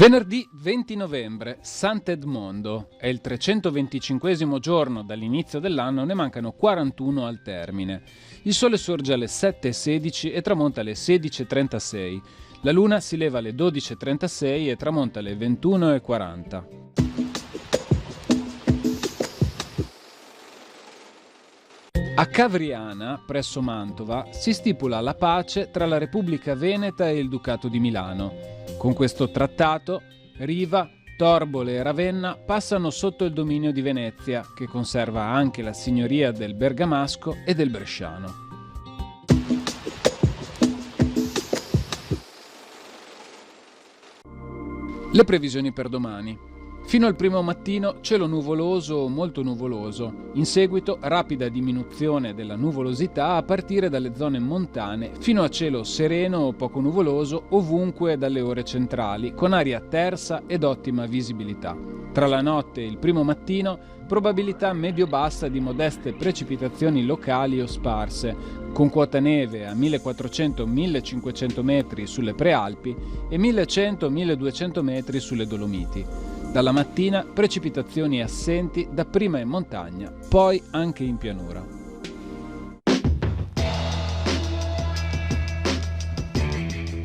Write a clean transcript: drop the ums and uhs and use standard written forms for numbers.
Venerdì 20 novembre, Sant'Edmondo. È il 325esimo giorno dall'inizio dell'anno, ne mancano 41 al termine. Il sole sorge alle 7:16 e tramonta alle 16:36. La luna si leva alle 12:36 e tramonta alle 21:40. A Cavriana, presso Mantova, si stipula la pace tra la Repubblica Veneta e il Ducato di Milano. Con questo trattato, Riva, Torbole e Ravenna passano sotto il dominio di Venezia, che conserva anche la signoria del Bergamasco e del Bresciano. Le previsioni per domani. Fino al primo mattino cielo nuvoloso o molto nuvoloso, in seguito rapida diminuzione della nuvolosità a partire dalle zone montane fino a cielo sereno o poco nuvoloso ovunque dalle ore centrali, con aria tersa ed ottima visibilità. Tra la notte e il primo mattino probabilità medio-bassa di modeste precipitazioni locali o sparse, con quota neve a 1400-1500 metri sulle prealpi e 1100-1200 metri sulle Dolomiti. Dalla mattina precipitazioni assenti dapprima in montagna, poi anche in pianura.